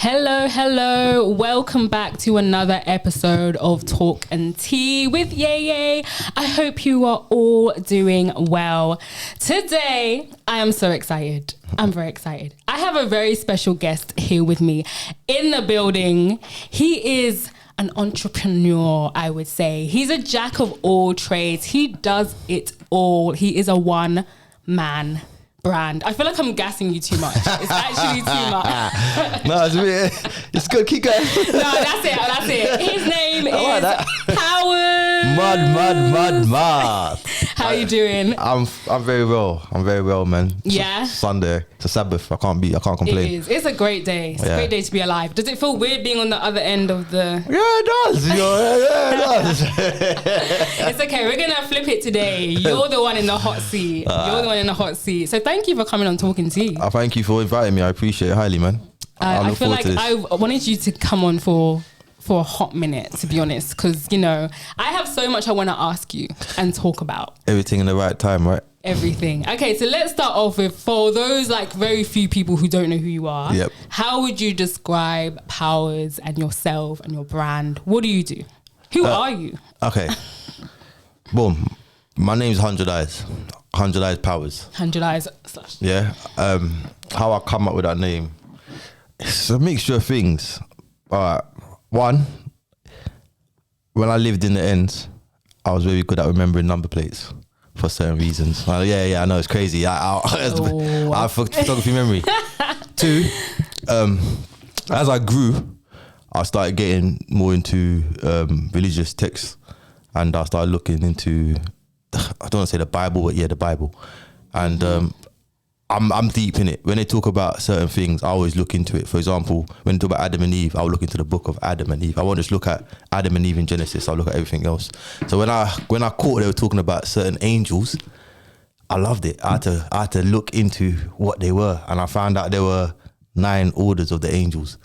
Hello. Welcome back to another episode of Talk and Tea with Yay. I hope you are all doing well. Today, I am so excited. I'm very excited. I have a very special guest here with me in the building. He is an entrepreneur, I would say. He's a jack of all trades. He does it all. He is a one-man brand. I feel like I'm gassing you too much. It's actually too much. No, it's good. Keep going. No, that's it. His name is Powers. Mud. How are you doing? I'm very well, man. Yeah. Sunday. It's a Sabbath. I can't complain. It is. It's a great day. It's a great day to be alive. Does it feel weird being on the other end of the... Yeah, it does. It does. It's okay. We're going to flip it today. You're the one in the hot seat. So thank you for coming on Talking Tea. Thank you for inviting me. I appreciate it highly, man. I feel like I wanted you to come on for a hot minute, to be honest, because, you know, I have so much I want to ask you and talk about. Everything in the right time, right? Everything. Okay, so let's start off with, for those like very few people who don't know who you are, how would you describe Powers and yourself and your brand? What do you do? Who are you? Okay. Boom. My name's 100 Eyes. 100 Eyes Powers. 100 Eyes / Yeah. How I come up with that name, it's a mixture of things. One, when I lived in the ends, I was very good at remembering number plates for certain reasons. I know it's crazy. I have photography memory. Two, as I grew, I started getting more into religious texts, and I started looking into, I don't want to say the Bible, but the Bible. And I'm deep in it. When they talk about certain things, I always look into it. For example, when they talk about Adam and Eve, I'll look into the book of Adam and Eve. I won't just look at Adam and Eve in Genesis, I'll look at everything else. So when I caught they were talking about certain angels, I loved it. I had to look into what they were, and I found out there were 9 orders of the angels.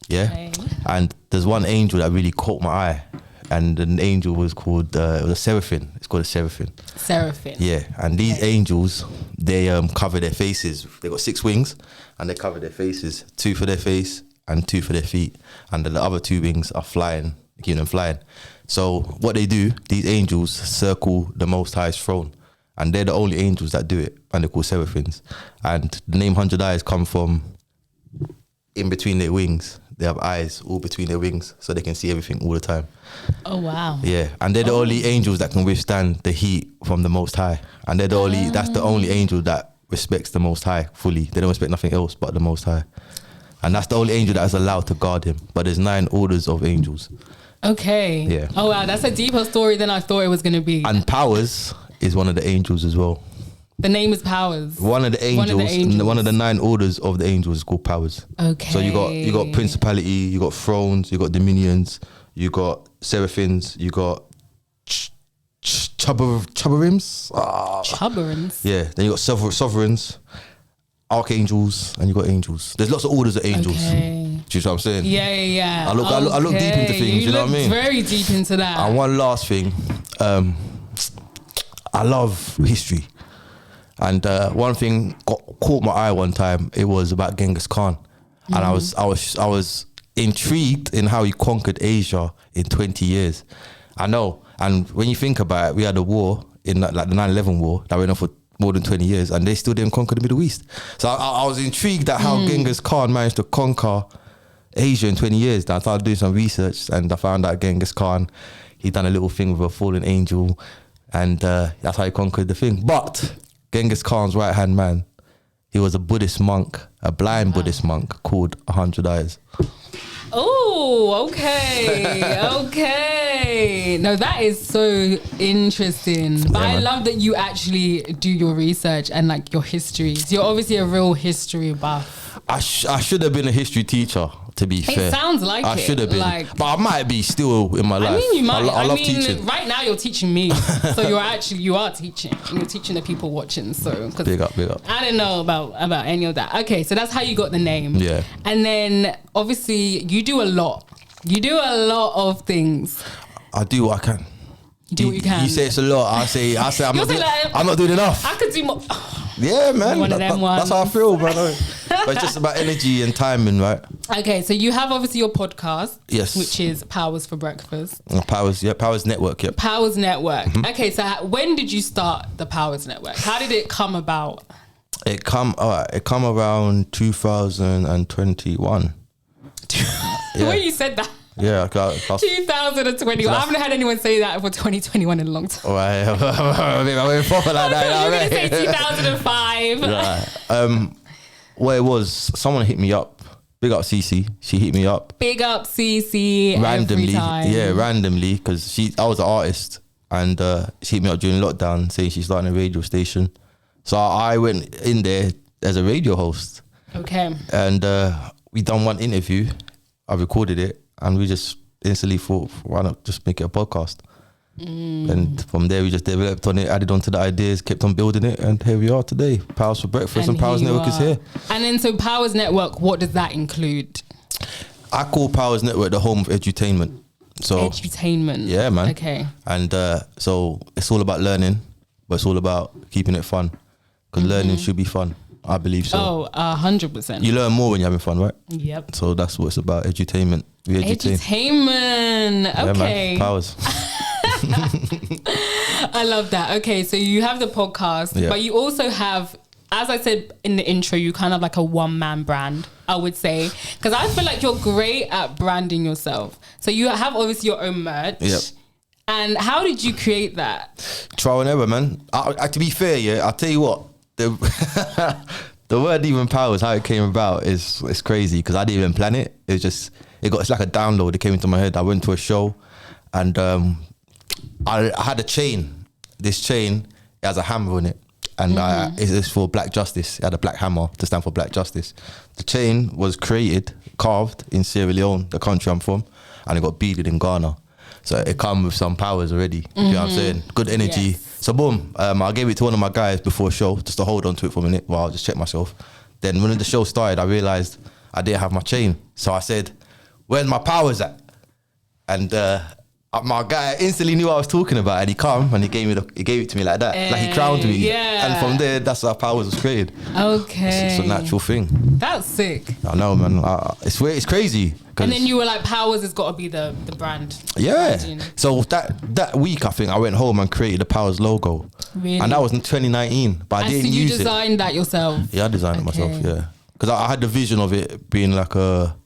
Yeah. Okay. And there's one angel that really caught my eye. And an angel was called it was a seraphim. It's called a seraphim. Seraphim. Yeah, and these angels, they cover their faces. They got 6 wings, and they cover their faces. 2 for their face and 2 for their feet, and the other 2 wings are flying, keep them flying. So what they do, these angels circle the Most High's throne, and they're the only angels that do it, and they're called seraphims. And the name 100 Eyes come from in between their wings. They have eyes all between their wings, so they can see everything all the time. Oh, wow. Yeah, and they're the only angels that can withstand the heat from the Most High. And that's the only angel that respects the Most High fully. They don't respect nothing else but the Most High. And that's the only angel that is allowed to guard him. But there's 9 orders of angels. Okay. Yeah. Oh, wow, that's a deeper story than I thought it was going to be. And Powers is one of the angels as well. The name is Powers. One of the angels. One of the 9 orders of the angels is called Powers. Okay. So you got principality, you got thrones, you got dominions, you got seraphims, you got chubarims. Chubarims. Yeah. Then you got sovereigns, archangels, and you got angels. There's lots of orders of angels. Okay. Do you know what I'm saying? Yeah. I look deep into things. You know what I mean? Very deep into that. And one last thing, I love history. And one thing caught my eye one time. It was about Genghis Khan, and I was intrigued in how he conquered Asia in 20 years. I know, and when you think about it, we had a war in like the 9/11 war that went on for more than 20 years, and they still didn't conquer the Middle East. So I was intrigued at how Genghis Khan managed to conquer Asia in 20 years. And I started doing some research, and I found out Genghis Khan, he done a little thing with a fallen angel, and that's how he conquered the thing. But Genghis Khan's right-hand man, he was a Buddhist monk, a blind Buddhist monk called 100 Eyes. Oh, okay. No, that is so interesting. But I love that you actually do your research and like your histories. You're obviously a real history buff. I should have been a history teacher, to be fair. It sounds like I should have been. But I might be still in my life. I mean, you might. I love teaching. Right now you're teaching me. So you are teaching. You're teaching the people watching. So big up. I didn't know about any of that. Okay, so that's how you got the name. Yeah. And then obviously you do a lot. You do a lot of things. I do what I can. You do what you can. You say it's a lot. I say I'm You're not doing enough. I could do more. Yeah, man. One of them ones. That's how I feel, bro. But it's just about energy and timing, right? Okay, so you have obviously your podcast. Yes. Which is Powers for Breakfast. Powers Network, yep. Powers Network. Okay, so when did you start the Powers Network? How did it come about? It come around 2021. When you said that. Yeah, 2021. I haven't had anyone say that for 2021 in a long time. All right, I went proper like that. You were going to say 2005. Right. Well, it was someone hit me up. Big up CC. She hit me up. Big up CC. Randomly, every time. yeah, randomly, because I was an artist, and she hit me up during lockdown saying she's starting a radio station. So I went in there as a radio host. Okay. And we done one interview. I recorded it, and we just instantly thought, why not just make it a podcast? And from there, we just developed on it, added on to the ideas, kept on building it, and here we are today. Powers for Breakfast and Powers Network is here. And then, so Powers Network, what does that include? I call Powers Network the home of edutainment. So edutainment. Yeah, man. Okay. And so it's all about learning, but it's all about keeping it fun. Because learning should be fun. I believe so. Oh, 100%. You learn more when you're having fun, right? Yep. So that's what it's about, edutainment. Edutainment. Okay. Yeah, man. Powers. I love that. Okay, so you have the podcast, but you also have, as I said in the intro, you kind of like a one-man brand, I would say, because I feel like you're great at branding yourself. So you have obviously your own merch. Yep. And how did you create that? Trial and error, man. To be fair, yeah, I'll tell you what, the word even Powers, how it came about is crazy, because I didn't even plan it. It's like a download. It came into my head. I went to a show, and I had a chain. This chain, it has a hammer on it, and it's for Black Justice. It had a black hammer to stand for Black Justice. The chain was carved in Sierra Leone, the country I'm from, and it got beaded in Ghana. So it come with some powers already. You know what I'm saying? Good energy. Yes. So boom, I gave it to one of my guys before a show, just to hold on to it for a minute while I just check myself. Then when the show started, I realized I didn't have my chain. So I said, where's my powers at? And my guy instantly knew what I was talking about, and he come and he gave it to me like that. Like he crowned me. Yeah. And from there, that's how Powers was created. Okay. It's a natural thing. That's sick. I know, man. It's crazy. And then you were like, Powers has got to be the brand. Yeah. So that week, I think I went home and created the Powers logo. Really? And that was in 2019, but I didn't use it. So you designed that yourself? Yeah, I designed it myself, yeah. Because I had the vision of it being like a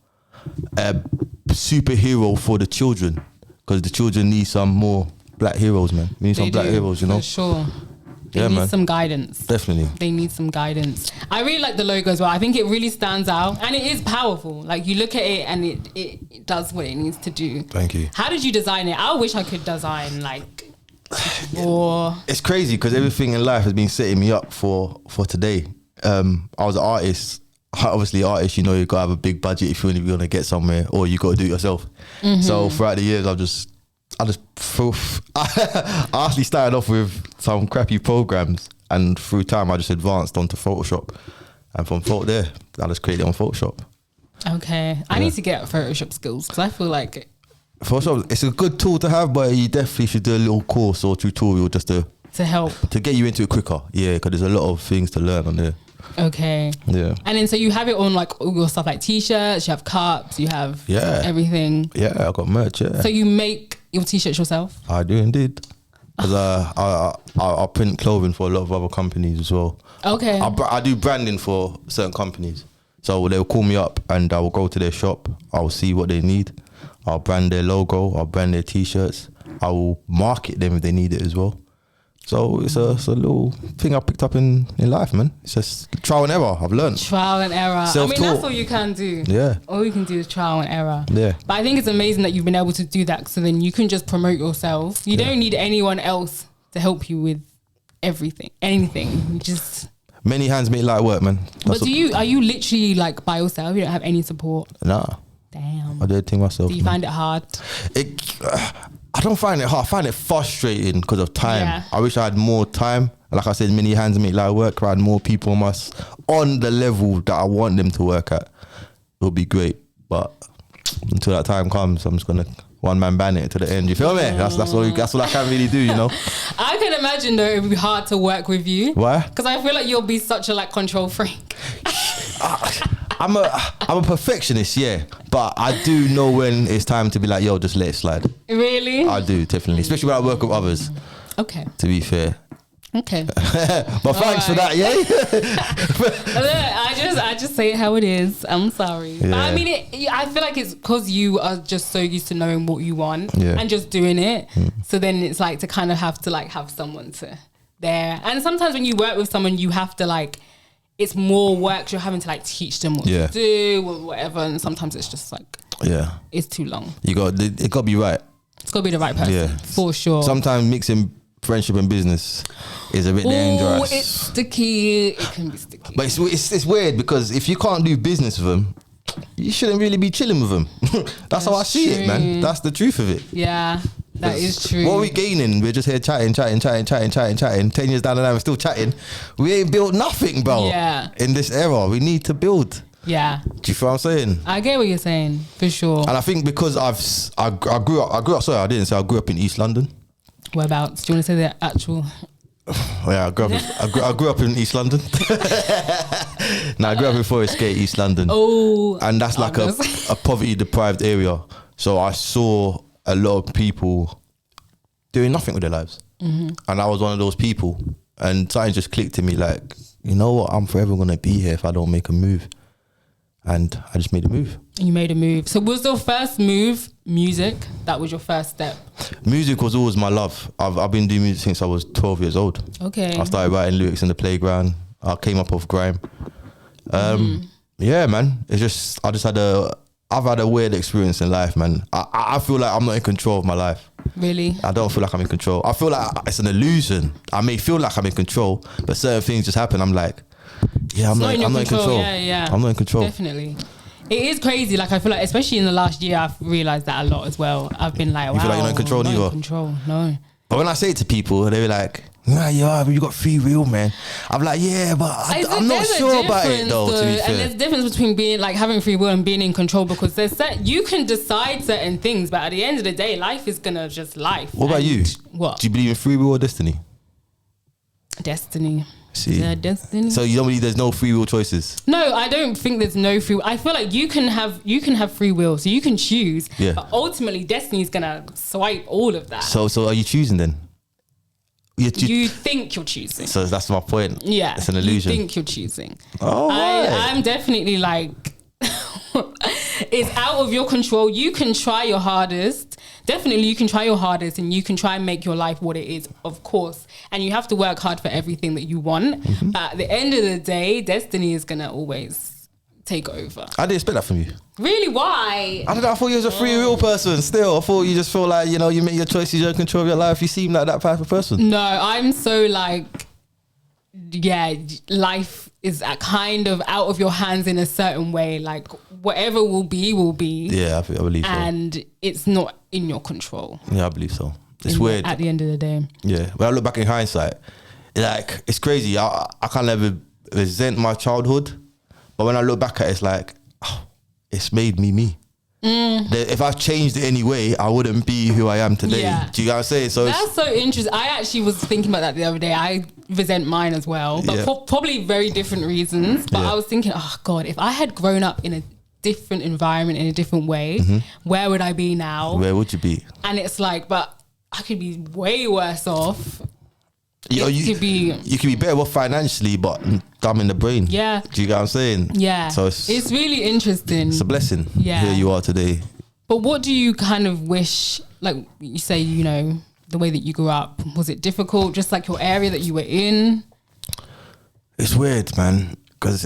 superhero for the children. Because the children need some more black heroes, man. We need some black heroes, you know? For sure. They need some guidance. Definitely. They need some guidance. I really like the logo as well. I think it really stands out, and it is powerful. Like, you look at it and it does what it needs to do. Thank you. How did you design it? I wish I could design like more. It's crazy because everything in life has been setting me up for today. I was an artist. Obviously, artists, you know, you gotta have a big budget if you really want to get somewhere, or you gotta do it yourself. So throughout the years, I actually started off with some crappy programs, and through time I just advanced onto Photoshop, and from there I just created it on Photoshop. Okay, I need to get Photoshop skills because I feel like Photoshop, it's a good tool to have, but you definitely should do a little course or tutorial just to help to get you into it quicker. Yeah, because there's a lot of things to learn on there. Okay. Yeah. And then so you have it on like all your stuff, like t-shirts, you have cups, you have everything. Yeah, I got merch. Yeah. So you make your t-shirts yourself? I do indeed. Because I print clothing for a lot of other companies as well. Okay. I do branding for certain companies. So they'll call me up and I will go to their shop. I'll see what they need. I'll brand their logo. I'll brand their t-shirts. I will market them if they need it as well. So it's a little thing I picked up in life, man. It's just trial and error. I've learned. Trial and error. Self-taught. I mean, that's all you can do. Yeah. All you can do is trial and error. Yeah. But I think it's amazing that you've been able to do that, so then you can just promote yourself. You don't need anyone else to help you with anything. You just... Many hands make light work, man. But are you literally like by yourself? You don't have any support? Nah. Damn. I do everything myself. Do you find it hard? I don't find it hard. I find it frustrating because of time. Yeah. I wish I had more time. Like I said, many hands make light work. I had more people on the level that I want them to work at. It would be great. But until that time comes, I'm just gonna one man band it to the end. You feel me? That's all I can really do, you know. I can imagine though it'd be hard to work with you. Why? Because I feel like you'll be such a like control freak. I'm a perfectionist, yeah, but I do know when it's time to be like, yo, just let it slide. Really? I do, definitely, especially when I work with others. Okay. To be fair. Okay. But thanks for that, yeah. Look, I just say it how it is. I'm sorry. Yeah. But I mean, I feel like it's because you are just so used to knowing what you want and just doing it. So then it's like to kind of have to like have someone to there. And sometimes when you work with someone, you have to like, it's more work. You're having to like teach them what to do or whatever. And sometimes it's just like, it's too long. It got to be right. It's got to be the right person for sure. Sometimes mixing friendship and business is a bit dangerous. It's sticky. It can be sticky. But it's weird because if you can't do business with them, you shouldn't really be chilling with them. That's how I see it, man. That's the truth of it. Yeah, that is true. What are we gaining? We're just here chatting. 10 years down the line, we're still chatting. We ain't built nothing, bro. Yeah. In this era, we need to build. Yeah. Do you feel what I'm saying? I get what you're saying, for sure. And I think because I grew up in East London. Whereabouts? Do you want to say the actual? Yeah, I grew up in East London. No, I grew up in Forest Gate, East London. Oh, and that's like a poverty deprived area. So I saw a lot of people doing nothing with their lives, and I was one of those people. And something just clicked to me, like, you know what? I'm forever gonna be here if I don't make a move. And I just made a move. You made a move. So was your first move music? That was your first step? Music was always my love. I've been doing music since I was 12 years old. Okay. I started writing lyrics in the playground. I came up off grime. Yeah, man. I've had a weird experience in life, man. I feel like I'm not in control of my life. Really? I don't feel like I'm in control. I feel like it's an illusion. I may feel like I'm in control, but certain things just happen. I'm like, I'm not in control. Yeah. I'm not in control. Definitely. It is crazy. Like, I feel like, especially in the last year, I've realised that a lot as well. I've been like, wow. You feel like you're not in control neither? Not in control, no. But when I say it to people, they're like, yeah, you got free will, man. I'm like, yeah, but I'm not sure about it though, to be fair. And there's a difference between being like having free will and being in control, because you can decide certain things, but at the end of the day, life is gonna just life. What about you? What? Do you believe in free will or destiny? Destiny. See? Yeah, destiny. So you don't believe there's no free will choices? No, I don't think there's no free will. I feel like you can have free will, so you can choose. Yeah. But ultimately, destiny is gonna swipe all of that. So are you choosing then? You think you're choosing. So that's my point. Yeah. It's an illusion. You think you're choosing. Oh, I'm definitely like, it's out of your control. You can try your hardest. Definitely you can try your hardest and you can try and make your life what it is, of course. And you have to work hard for everything that you want. Mm-hmm. But at the end of the day, destiny is going to always take over. I didn't expect that from you. Really? Why? I don't know. I thought you was a free will person still. I thought you just feel like, you make your choices, you're in control of your life. You seem like that type of person. No, I'm so like, life is kind of out of your hands in a certain way. Like whatever will be, will be. Yeah, I believe so. And it's not in your control. Yeah, I believe so. It's weird. At the end of the day. Yeah. When I look back in hindsight, like, it's crazy. I can't ever resent my childhood. But when I look back at it, it's like, it's made me. If I changed it anyway, I wouldn't be who I am today. Yeah. Do you know what I'm saying? So that's so interesting. I actually was thinking about that the other day. I resent mine as well, but for probably very different reasons. But I was thinking, oh God, if I had grown up in a different environment, in a different way, where would I be now? Where would you be? And it's like, but I could be way worse off. You could be better off financially, but dumb in the brain. Yeah. Do you get what I'm saying? Yeah. So it's really interesting. It's a blessing. Yeah. Here you are today. But what do you kind of wish, like you say, the way that you grew up, was it difficult? Just like your area that you were in? It's weird, man, because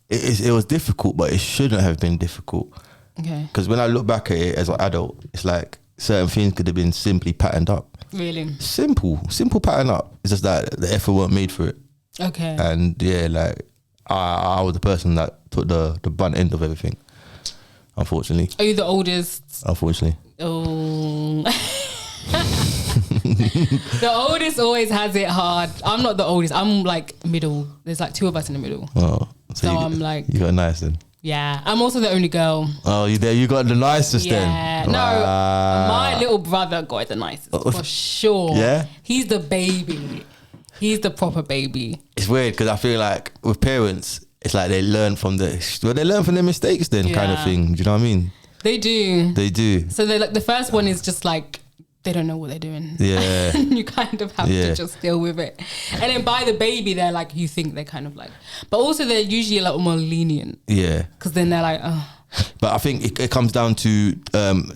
it was difficult, but it shouldn't have been difficult. Okay. Because when I look back at it as an adult, it's like certain things could have been simply patterned up. Really? Simple pattern up. It's just that the effort weren't made for it. Okay. And I was the person that took the brunt end of everything, unfortunately. Are you the oldest? Unfortunately. Oh. The oldest always has it hard. I'm not the oldest. I'm like middle. There's like two of us in the middle. Oh. So I'm like... You got nice then. Yeah, I'm also the only girl. Oh, you got the nicest then. Yeah, no, my little brother got it the nicest for sure. Yeah, he's the baby. He's the proper baby. It's weird because I feel like with parents, it's like they learn from their mistakes then kind of thing. Do you know what I mean? They do. They do. So they like the first one is just like they don't know what they're doing. Yeah. You kind of have to just deal with it. And then by the baby, they're like, you think they're kind of like, but also they're usually a lot more lenient. Yeah. Because then they're like, oh. But I think it comes down to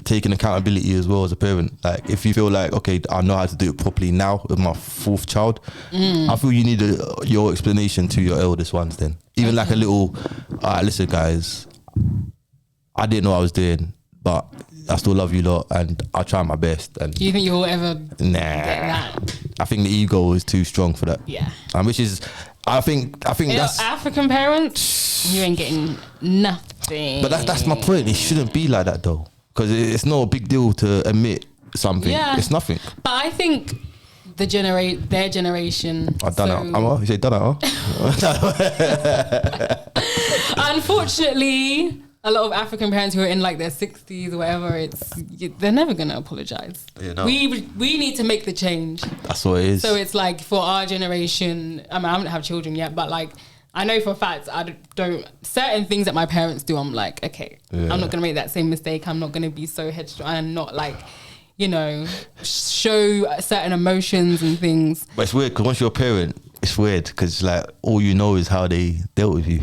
taking accountability as well as a parent. Like if you feel like, okay, I know how to do it properly now with my fourth child, I feel you need your explanation to your eldest ones then. Even like a little, listen guys, I didn't know what I was doing, but I still love you lot and I'll try my best. And do you think you'll ever get that? I think the ego is too strong for that. Yeah. Which is, I think that's African parents, you ain't getting nothing. But that's my point. It shouldn't be like that though, because it's not a big deal to admit something. Yeah. It's nothing. But I think their generation. I done it. You say done it, huh? Unfortunately, a lot of African parents who are in like their 60s or whatever, they're never gonna apologize. Yeah, no. We need to make the change. That's what it is. So it's like for our generation. I mean, I don't have children yet, but like I know for a fact I don't certain things that my parents do. I'm like, okay, I'm not gonna make that same mistake. I'm not gonna be so headstrong and not like, you know, show certain emotions and things. But it's weird because once you're a parent, it's weird because like all you know is how they dealt with you.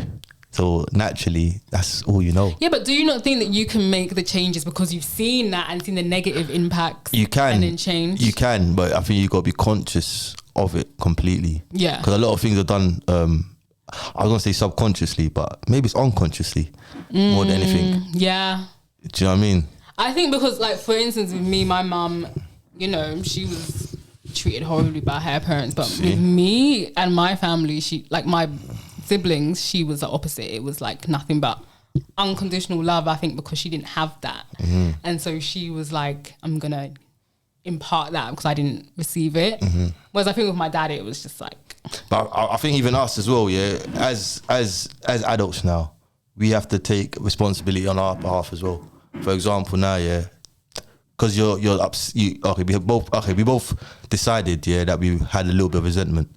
So naturally, that's all you know. Yeah, but do you not think that you can make the changes because you've seen that and seen the negative impacts? You can. And then change? You can, but I think you got to be conscious of it completely. Yeah. Because a lot of things are done, I was going to say subconsciously, but maybe it's unconsciously more than anything. Yeah. Do you know what I mean? I think because, like, for instance, with me, my mum, you know, she was treated horribly by her parents. But with me and my family, she, like, my siblings, she was the opposite. It was like nothing but unconditional love, I think, because she didn't have that. And so she was like, I'm gonna impart that because I didn't receive it. Whereas I think with my dad, it was just like, but I think even us as well, as adults now, we have to take responsibility on our behalf as well. For example, now, because we both decided that we had a little bit of resentment.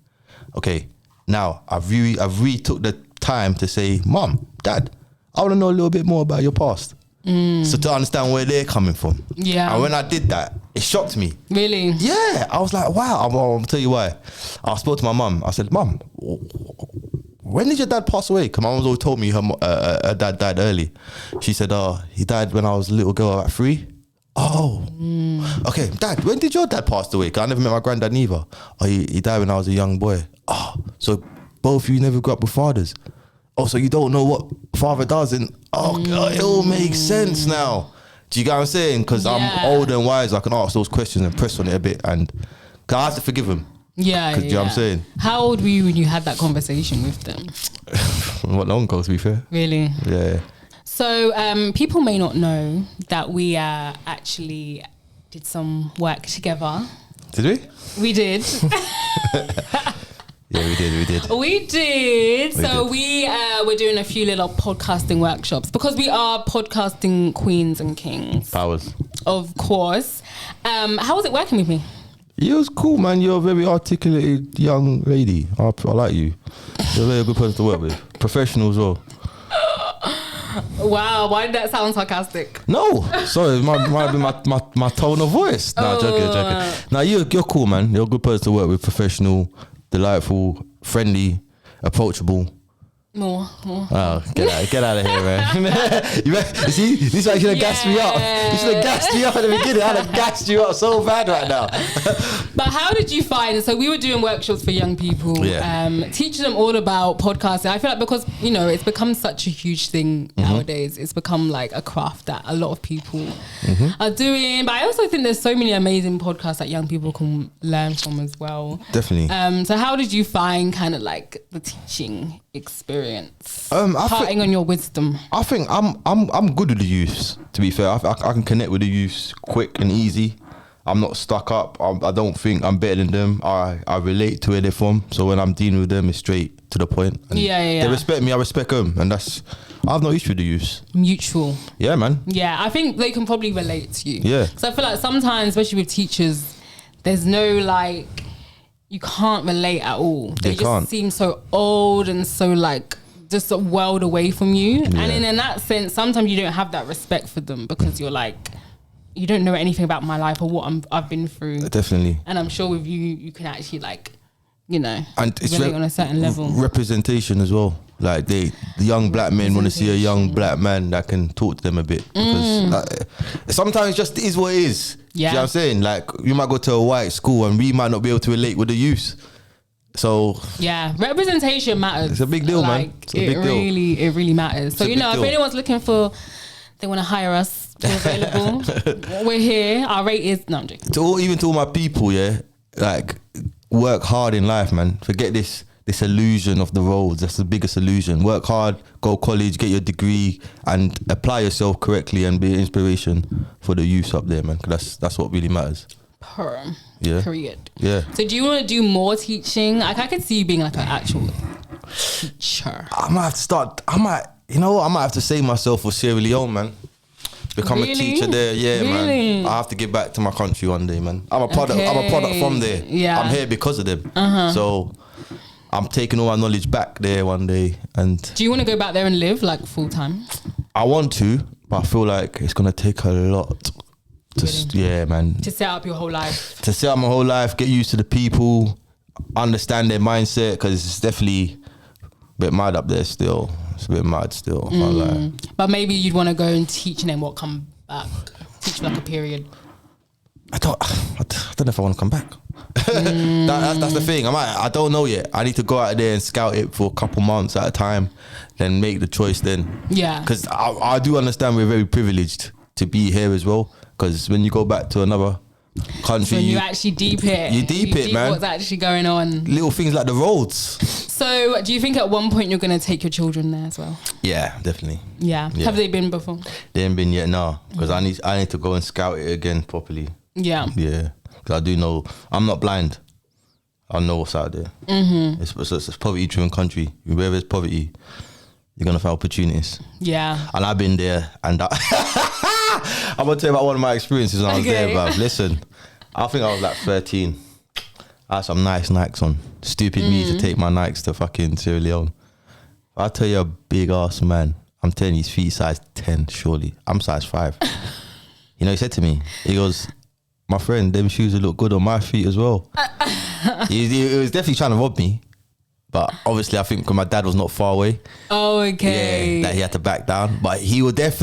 Okay, now I've really took the time to say, Mum, Dad, I want to know a little bit more about your past. So to understand where they're coming from. Yeah. And when I did that, it shocked me. Really? Yeah. I was like, wow. I'll tell you why. I spoke to my mum. I said, Mum, when did your dad pass away? Because my mum always told me her dad died early. She said, he died when I was a little girl at 3. Oh. Okay, Dad, when did your dad pass away? Because I never met my granddad neither. Oh, he died when I was a young boy. Oh, so both of you never grew up with fathers. Oh, so you don't know what father does, and it all makes sense now. Do you get what I'm saying? Because I'm older and wise, I can ask those questions and press on it a bit, and cause I have to forgive him. Yeah, do you know what I'm saying? How old were you when you had that conversation with them? Not long ago, to be fair. Really? Yeah. So people may not know that we actually did some work together. Did we? We did. Yeah, we did. We were doing a few little podcasting workshops because we are podcasting queens and kings. Powers. Of course. How was it working with me? It was cool, man. You're a very articulated young lady. I like you. You're a very good person to work with. Professional as well. Wow, why did that sound sarcastic? No, sorry, it might be my tone of voice. No, joking. No, you're cool, man. You're a good person to work with. Professional, delightful, friendly, approachable. More. Oh, get out of here, man. You see, this is why you should have gassed me up. You should have gassed me up at the beginning. I'd have gassed you up so bad right now. But how did you find, so we were doing workshops for young people, teaching them all about podcasting. I feel like because, you know, it's become such a huge thing nowadays. It's become like a craft that a lot of people are doing. But I also think there's so many amazing podcasts that young people can learn from as well. Definitely. So how did you find kind of like the teaching experience? Imparting on your wisdom. I think I'm good with the youths, to be fair. I can connect with the youths quick and easy. I'm not stuck up. I don't think I'm better than them. I relate to where they're from. So when I'm dealing with them, it's straight to the point. And they respect me, I respect them. And I have no issue with the youth. Mutual. Yeah, man. Yeah, I think they can probably relate to you. Yeah. So I feel like sometimes, especially with teachers, there's no like, you can't relate at all. They just seem so old and so like just a world away from you. Yeah. And in that sense, sometimes you don't have that respect for them because you're like, you don't know anything about my life or what I've been through. Definitely. And I'm sure with you can actually like, you know, and it's relate on a certain level. Representation as well. Like the young black men want to see a young black man that can talk to them a bit. Because like, sometimes it just is what it is. Yeah. Do you know what I'm saying? Like you might go to a white school and we might not be able to relate with the youth. So yeah, representation matters. It's a big deal, man. It's a big deal. It really matters. So you know, if anyone's looking for, they want to hire us, we're available. We're here. Our rate is no, I'm joking. Even to all my people, yeah, like work hard in life, man. Forget this illusion of the roads. That's the biggest illusion. Work hard, go college, get your degree, and apply yourself correctly, and be an inspiration for the youth up there, man. Cause that's what really matters. Yeah. Period. Yeah. So do you want to do more teaching? Like I could see you being like an actual teacher. I might have to start. I might have to save myself for Sierra Leone, man. Become a teacher there. Yeah, man. I have to get back to my country one day, man. I'm a product. I'm a product from there. Yeah. I'm here because of them. So I'm taking all my knowledge back there one day. And do you want to go back there and live like full time? I want to, but I feel like it's gonna take a lot. Yeah, man. To set up your whole life. To set up my whole life, get used to the people, understand their mindset, because it's definitely a bit mad up there still. It's a bit mad still. But maybe you'd want to go and teach and then what, come back? Teach for like a period. I don't know if I want to come back. That's the thing. I don't know yet. I need to go out there and scout it for a couple months at a time, then make the choice then. Yeah. Because I do understand we're very privileged to be here as well. Because when you go back to another country, so you actually deep it. You deep it, man. What's actually going on? Little things like the roads. So, do you think at one point you're going to take your children there as well? Yeah, definitely. Yeah. Have they been before? They haven't been yet, no. Because I need to go and scout it again properly. Yeah. Yeah. Because I do know I'm not blind. I know what's out there. It's a poverty-driven country. Where there's poverty, you're gonna find opportunities. Yeah. And I've been there, and I'm gonna tell you about one of my experiences when I was there, bruv. Listen, I think I was like 13. I had some nice Nikes on. Stupid me to take my Nikes to fucking Sierra Leone. I'll tell you, a big ass man. I'm telling you, his feet size 10, surely. I'm size 5. You know, he said to me, he goes, my friend, them shoes will look good on my feet as well. he was definitely trying to rob me. But obviously, I think because my dad was not far away. Oh, okay. Yeah, that he had to back down. But he would have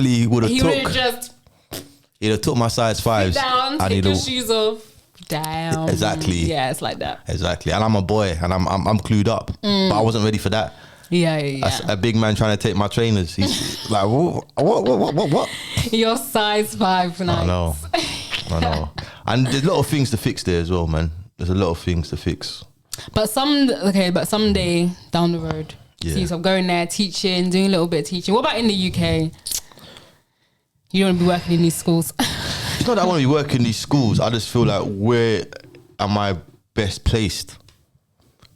took my size 5s. Sit down, take your shoes off. Damn. Exactly. Yeah, it's like that. Exactly. And I'm a boy, and I'm clued up. But I wasn't ready for that. Yeah. That's a big man trying to take my trainers. He's like, what? Your size 5 nice. I know. And there's a lot of things to fix there as well, man. There's a lot of things to fix. But someday down the road, see yourself going there, teaching, doing a little bit of teaching. What about in the UK? You don't want to be working in these schools. It's not that I want to be working in these schools. I just feel like, where am I best placed?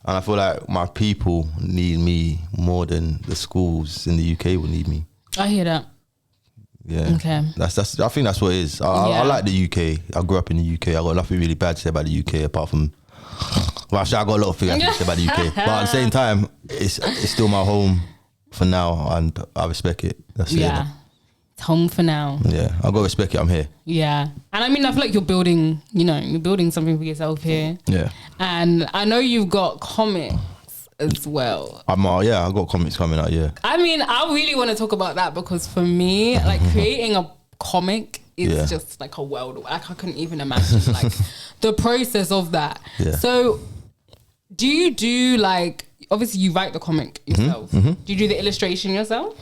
And I feel like my people need me more than the schools in the UK will need me. I hear that. Yeah. Okay. That's. I think that's what it is. I like the UK. I grew up in the UK. I got nothing really bad to say about the UK apart from. Well, actually, I got a lot of things to say about the UK. But at the same time, it's still my home for now, and I respect it. That's it. Yeah. It's home for now. Yeah, I got to respect it. I'm here. Yeah. And I mean, I feel like you're building something for yourself here. Yeah. And I know you've got comics as well. I got comics coming out, yeah. I mean, I really want to talk about that because for me, like creating a comic is just like a world. Like I couldn't even imagine like the process of that. Yeah. So do you do like, obviously you write the comic yourself. Do you do the illustration yourself?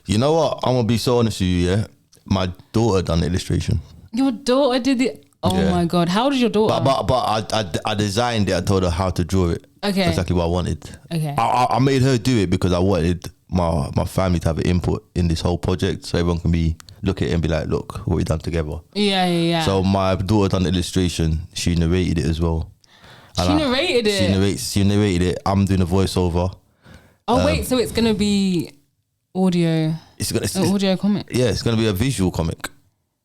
You know what? I'm going to be so honest with you, yeah. My daughter done the illustration. Your daughter did it? Oh my God. How old is your daughter? But I designed it. I told her how to draw it. Okay. Exactly what I wanted. Okay. I made her do it because I wanted my family to have an input in this whole project so everyone can be look at it and be like, look what we done together. Yeah. So my daughter done the illustration. She narrated it as well. She narrated it. She narrated it. I'm doing a voiceover. Oh wait, so it's gonna be audio. It's gonna an audio comic. Yeah, it's gonna be a visual comic,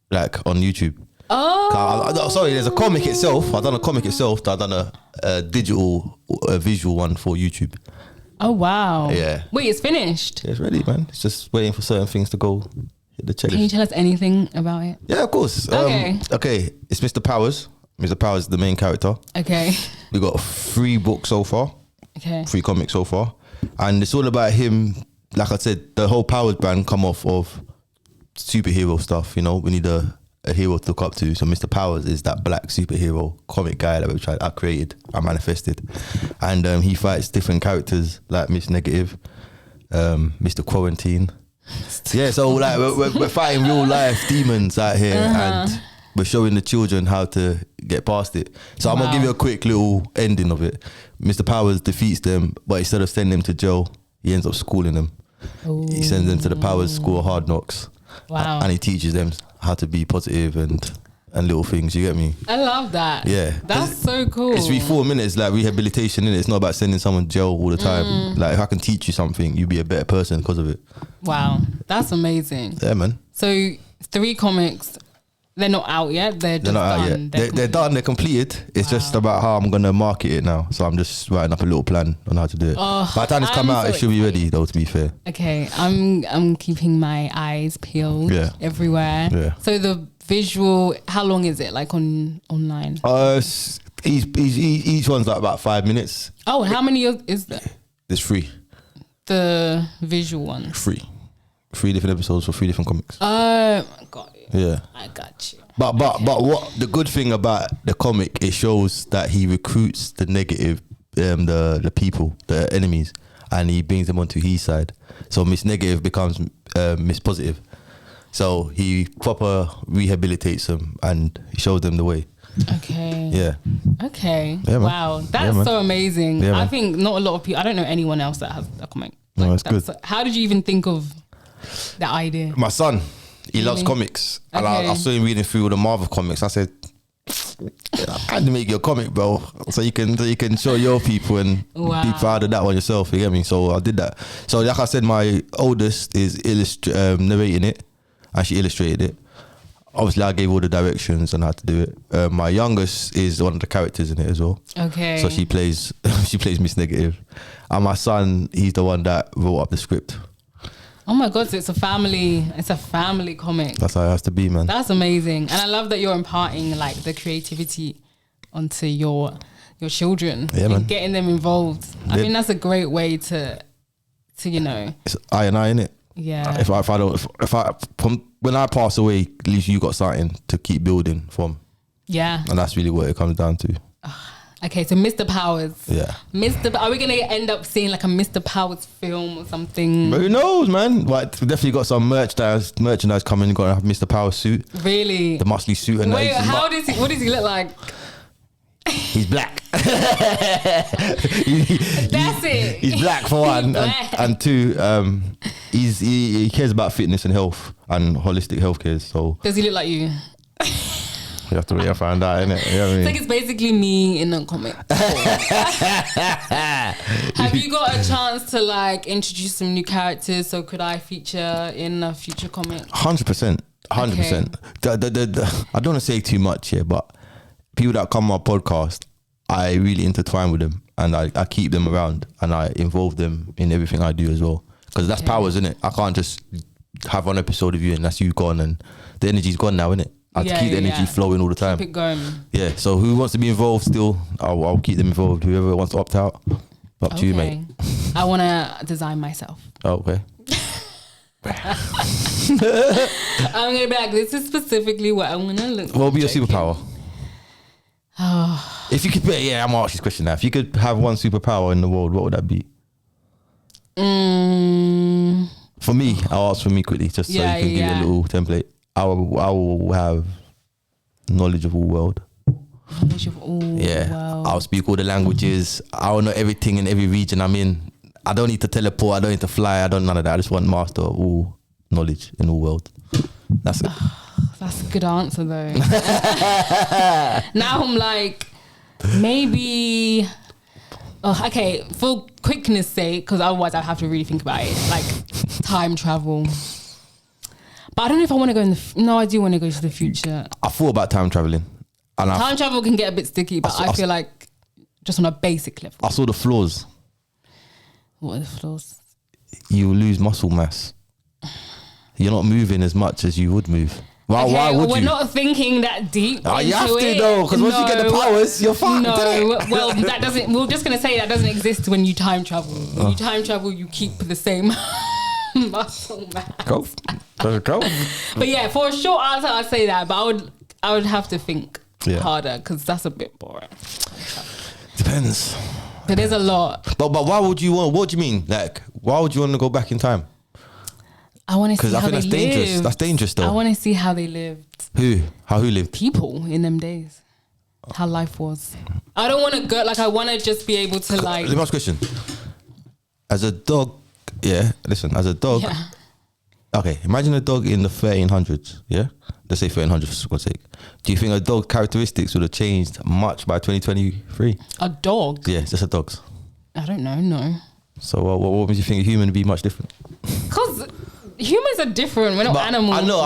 like on YouTube. Oh, sorry. There's a comic itself. I've done a comic itself. I've done a digital, visual one for YouTube. Oh wow. Yeah. Wait, it's finished. Yeah, it's ready, man. It's just waiting for certain things to go hit the checklist. Can you tell us anything about it? Yeah, of course. Okay. It's Mr. Powers. Mr. Powers is the main character. Okay. We got 3 books so far. Okay. 3 comics so far, and it's all about him. Like I said, the whole Powers brand come off of superhero stuff. You know, we need a hero to look up to. So Mr. Powers is that black superhero comic guy that I created, I manifested, and he fights different characters like Miss Negative, Mr. Quarantine. Yeah, so like we're fighting real life demons out here, and we're showing the children how to get past it. So I'm gonna give you a quick little ending of it. Mr. Powers defeats them, but instead of sending them to jail, he ends up schooling them. Ooh. He sends them to the Powers School of Hard Knocks. Wow. And he teaches them how to be positive and little things. You get me? I love that. Yeah. That's so cool. It's 4 minutes, like rehabilitation, innit? It's not about sending someone to jail all the time. Like, if I can teach you something, you'll be a better person because of it. Wow. That's amazing. Yeah, man. So 3 comics, they're not out yet. They're not out yet. They're done. They're completed. It's just about how I'm gonna market it now. So I'm just writing up a little plan on how to do it. By the time it's come out, it should be ready. Though, to be fair. Okay, I'm keeping my eyes peeled. Everywhere. Yeah. So the visual, how long is it? Like online? Each one's like about 5 minutes. Oh, how many is there? There's 3. The visual one. 3 different episodes for 3 different comics. I got it. Yeah, I got you. But what the good thing about the comic, it shows that he recruits the negative, the people, the enemies, and he brings them onto his side. So Miss Negative becomes Miss Positive. So he proper rehabilitates them and he shows them the way. Okay. Yeah. Okay. Yeah, wow, that's so amazing. Yeah, I think not a lot of people. I don't know anyone else that has a comic. No, that's good. How did you even think of that idea? My son, he loves comics, and I saw him reading through all the Marvel comics. I said, I had to make your comic, bro, so you can show your people and be proud of that one yourself. You get me? So I did that. So like I said, my oldest is narrating it, and she illustrated it. Obviously, I gave all the directions on how to do it. My youngest is one of the characters in it as well. Okay. So she plays Miss Negative, and my son, he's the one that wrote up the script. Oh my God, so it's a family comic. That's how it has to be, man. That's amazing. And I love that you're imparting like the creativity onto your children and getting them involved. I think that's a great way to it's I and I, innit? Yeah. When I pass away, at least you got something to keep building from. Yeah. And that's really what it comes down to. Okay, so Mr. Powers. Yeah. Are we going to end up seeing like a Mr. Powers film or something? But who knows, man? Like, we definitely got some merchandise coming. You're going to have Mr. Powers suit. Really? The muscly suit. And wait, what does he look like? He's black. That's it. He's black for one. And 2, he cares about fitness and health and holistic healthcare. So does he look like you? You have to really find out, innit? You know what I mean? It's like it's basically me in a comic. Have you got a chance to like introduce some new characters? So could I feature in a future comic? 100%. 100%. I don't want to say too much here, but people that come on my podcast, I really intertwine with them and I keep them around and I involve them in everything I do as well. Because that's Powers, innit? I can't just have one episode of you and that's you gone and the energy's gone now, innit? I have to keep the energy flowing all the time. Keep it going. Yeah, so who wants to be involved still, I'll keep them involved. Whoever wants to opt out, up to you, mate. I want to design myself. Oh, okay. I'm going to be like, this is specifically what I want to look. What would be your superpower? If you could, I'm going to ask this question now. If you could have one superpower in the world, what would that be? For me, I'll ask for me quickly, just so you can give me a little template. I will have knowledge of all world. Knowledge of all world. I'll speak all the languages. I will know everything in every region I'm in. I don't need to teleport. I don't need to fly. I don't none of that. I just want master of all knowledge in all world. That's it. That's a good answer though. Now I'm like, maybe. Oh, okay, for quickness' sake, because otherwise I'd have to really think about it. Like time travel. But I don't know if I want to go in the. No, I do want to go to the future. I thought about time traveling. And time travel can get a bit sticky, but I feel like just on a basic level. I saw the flaws. What are the flaws? You lose muscle mass. You're not moving as much as you would move. Why would you? We're not thinking that deep. You have to though, because once you get the powers, you're fucked. No, well, that doesn't. We're just gonna say that doesn't exist when you time travel. When you time travel, you keep the same muscle mass. Go. But yeah, for a short answer, I'd say that. But I would have to think harder because that's a bit boring. Depends. But there's a lot. But why would you want? What do you mean? Like, why would you want to go back in time? I want to see how they lived. Dangerous. That's dangerous though. I want to see how they lived. Who? How who lived? People in them days. How life was. I don't want to go, like I want to just be able to like. Let me ask a question. As a dog, as a dog. Yeah. Okay, imagine a dog in the 1300s, yeah? Let's say 1300s for God's sake. Do you think a dog's characteristics would have changed much by 2023? A dog? Yeah, just a dog's. I don't know, no. So what makes you think a human would be much different? Because humans are different. We're not animals. I know.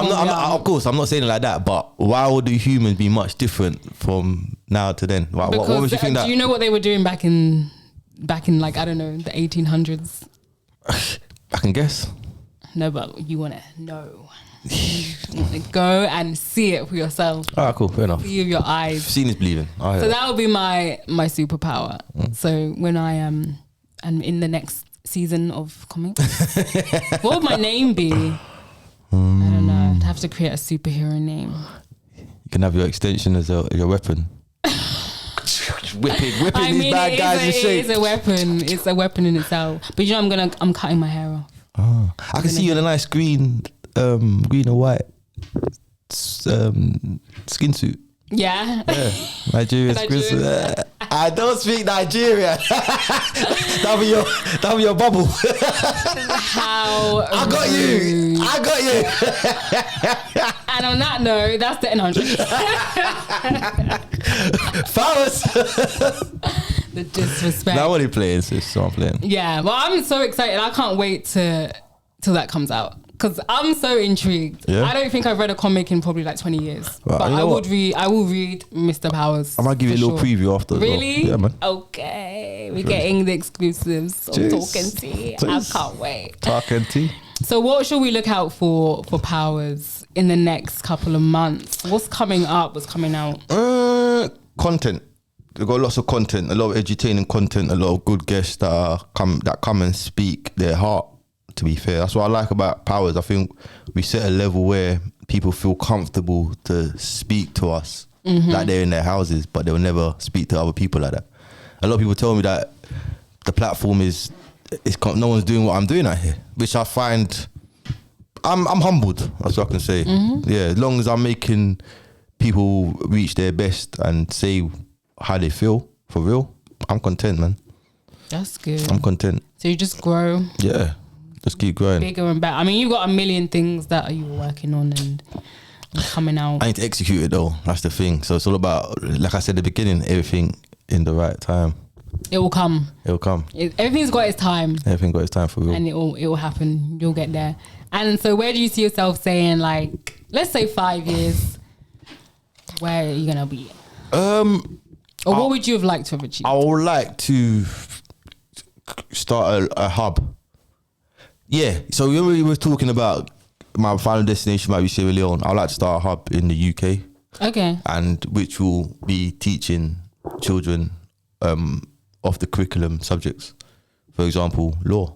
Of course, I'm not saying it like that. But why would the humans be much different from now to then? What would you think? Do you know what they were doing back in like I don't know the 1800s? I can guess. No, but you want to know. Go and see it for yourself. All right, cool, fair enough. See with your eyes. Seeing is believing. So that would be my superpower. So when I am in the next season of comics, what would my name be? I don't know. I'd have to create a superhero name. You can have your extension as your weapon. whipping these bad guys in shape. It is a weapon. It's a weapon in itself. But you know, I'm cutting my hair off. Oh, I can see you in a nice green and white skin suit. Yeah. Nigerian skin suit. I don't speak Nigerian. That'll be your bubble. How I got you. And on that note, that's the end. Powers. The disrespect. Now what are you playing, sis? So I'm playing. Yeah, well, I'm so excited. I can't wait till that comes out because I'm so intrigued. Yeah? I don't think I've read a comic in probably like 20 years. Right, but I will read Mr. Powers. I might give you a little preview after. Really? Well. Yeah, man. Okay, we're getting the exclusives. So talking tea. I can't wait. Talking tea. So what should we look out for Powers in the next couple of months? What's coming up? What's coming out? Content. We've got lots of content, a lot of entertaining content, a lot of good guests that come and speak their heart, to be fair. That's what I like about Powers. I think we set a level where people feel comfortable to speak to us like they're in their houses, but they'll never speak to other people like that. A lot of people tell me that the platform is no one's doing what I'm doing out here, which I find I'm humbled, that's what I can say. Yeah, as long as I'm making people reach their best and say how they feel for real, I'm content, man. That's good. I'm content. So you just grow. Yeah, just keep growing. Bigger and better. I mean, you've got a million things that you're working on and coming out. I need to execute it though. That's the thing. So it's all about, like I said at the beginning, everything in the right time. It will come. It will come. Everything's got its time. Everything got its time for real. And it will happen. You'll get there. And so where do you see yourself saying, like, let's say 5 years, where are you going to be? Or what would you have liked to have achieved? I would like to start a hub. Yeah. So when we were talking about my final destination might be Sierra Leone, I'd like to start a hub in the UK. Okay. And which will be teaching children off the curriculum subjects. For example, law.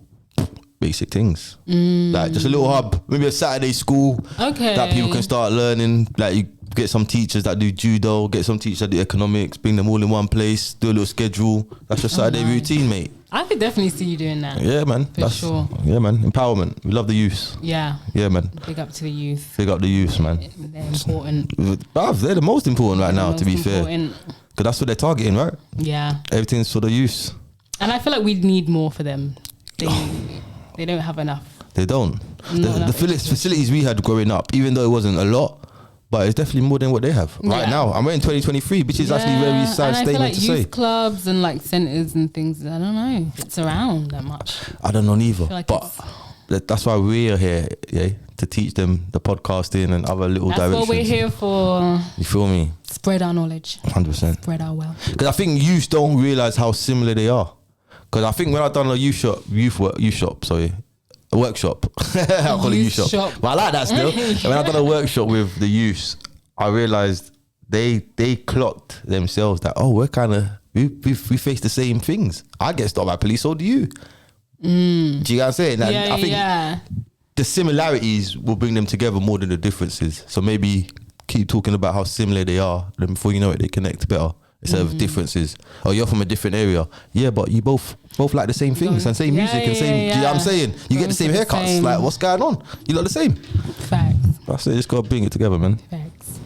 Basic things. Like just a little hub. Maybe a Saturday school. Okay. That people can start learning. Like you get some teachers that do judo, get some teachers that do economics, bring them all in one place, do a little schedule. That's your Saturday routine, mate. I could definitely see you doing that. Yeah, man. For sure. Yeah, man. Empowerment. We love the youth. Yeah. Yeah, man. Big up to the youth. Big up the youth, man. They're important. Bruv, they're the most important right now, to be fair. Because that's what they're targeting, right? Yeah. Everything's for the youth. And I feel like we need more for them. They don't have enough. They don't. Not The facilities we had growing up, even though it wasn't a lot, but it's definitely more than what they have right now. I'm in 2023, which is actually very sad and I feel statement like to youth say. clubs and like centres and things, I don't know if it's around that much. I don't know neither, like but that's why we're here, to teach them the podcasting and other little That's directions. what we're here for. You feel me? Spread our knowledge. 100%. Spread our wealth. Because I think youths don't realise how similar they are. Because I think when I done a workshop, I'll call it youth shop. But I like that still. And when I done a workshop with the youths, I realised they clocked themselves that, we're kind of, we face the same things. I get stopped by police, so do you. Do you get what I'm saying? Like, I think the similarities will bring them together more than the differences. So maybe keep talking about how similar they are, then before you know it, they connect better instead of differences. Oh, you're from a different area. Yeah, but you both like the same things and same music and same. Do you know what I'm saying? You get the same haircuts. Like, what's going on? You look the same. Facts. That's it. Just gotta bring it together, man. Facts.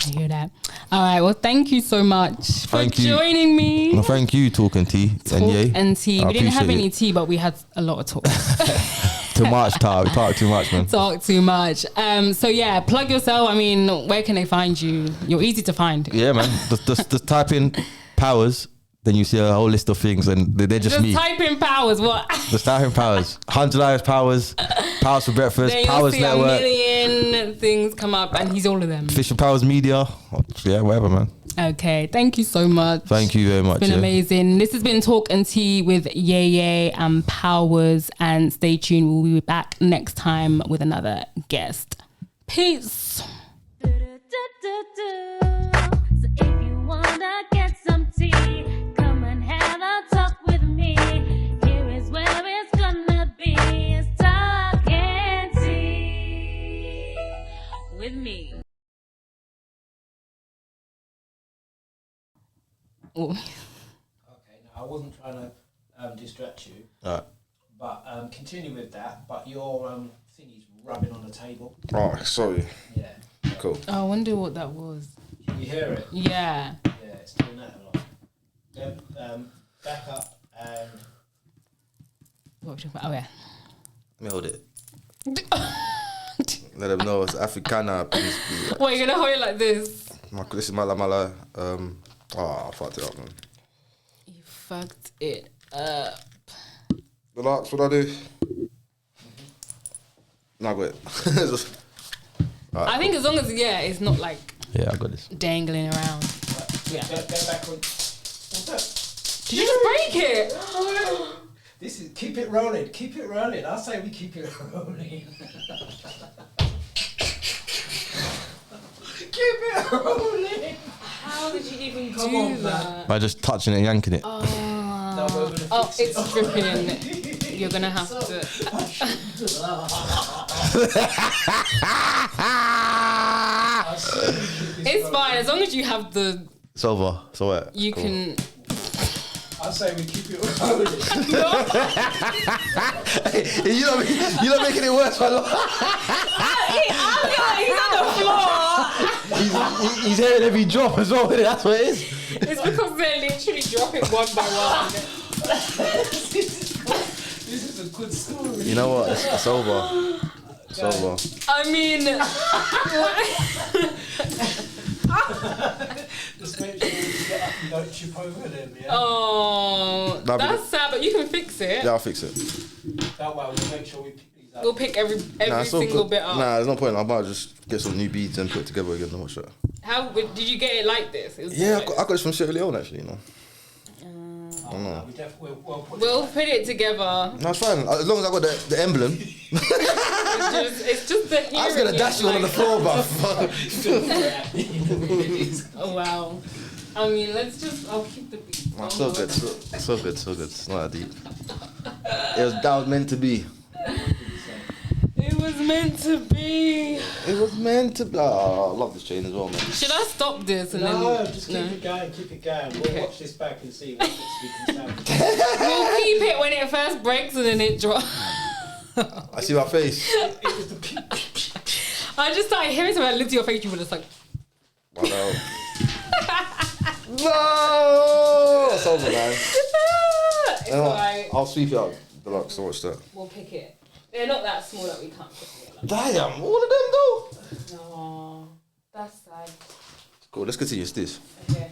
I hear that. All right. Well, thank you so much for joining me. No, thank you, Talk and Tea. And tea. We didn't have any tea, but we had a lot of talk. Too much, Tar. We talk too much, man. Talk too much. So yeah, plug yourself. I mean, where can they find you? You're easy to find. Yeah, man. Just type in Powers, then you see a whole list of things, and they're just me. Type in Powers. What? Just type in Powers. 100 Hours Powers. Powers for Breakfast. Then Powers see Network. A million things come up, and he's all of them. Fisher Powers Media. Yeah, whatever, man. Okay, thank you so much. Thank you very much. It's been amazing. This has been Talk and Tea with Yeye and Powers, and stay tuned. We'll be back next time with another guest. Peace. So if you wanna get some tea, come and have a talk with me. Here is where it's gonna be. It's Talk and Tea with me. Oh. Okay, now I wasn't trying to distract you, Alright. but continue with that. But your thingy's rubbing on the table. Oh, sorry. Yeah. Cool. I wonder what that was. Can you hear it? Yeah. Yeah, it's doing that a lot. Then back up and What was oh yeah. Let me hold it. Let them know it's Africana. Please. What, you're gonna hold it like this? This is my lie. I fucked it up, man. You fucked it up. Relax, what I do? No, wait. I think as long as it's not like I got this. dangling around. Yeah. go back on. What's that? Did you just break it? This is keep it rolling. Keep it rolling. I say we keep it rolling. Keep it rolling. How did you even Come do on, that? By just touching it and yanking it. No, we're gonna Oh, fix it. it's dripping. You're gonna have to. It's fine as long as you have the. It's over. So what? You can. I say we keep it rolling. You're not making it worse, man. He's on the floor. He's hearing every drop as well. That's what it is. It's because they're literally dropping one by one. This is a good story. You know what? It's over. It's over. I mean, Just make sure you get up and don't chip over them, yeah? oh, That'd be that's sad, but you can fix it. Yeah, I'll fix it. That way we'll make sure we pick these up. We'll pick every It's all single good. bit up. Nah, there's no point. I might just get some new beads and put it together again. No shit. How did you get it like this? It was Yeah, like- I got this from Sierra Leone actually. You know. No, we'll put We'll put it together. No, it's fine. As long as I got the emblem. It's just the hearing. I was gonna dash you on the floor, but Oh wow. I mean, I'll keep the beat. so good, so good. It's not that deep. That was meant to be. It was meant to be. It was meant to be. Oh, I love this chain as well, man. Should I stop this and No, then? just keep it going, keep it going. We'll watch this back and see what we can say. We'll keep it when it first breaks and then it drops. I see my face. It was the I just started hearing something. I looked at your face. You were just like, Oh, no. No! It's over, man. it's alright. I'll sweep it up. Deluxe, so watch that. We'll pick it. They're not that small that we can't put together. Damn, all of them though. No, that's sad. Cool, let's continue this. Okay.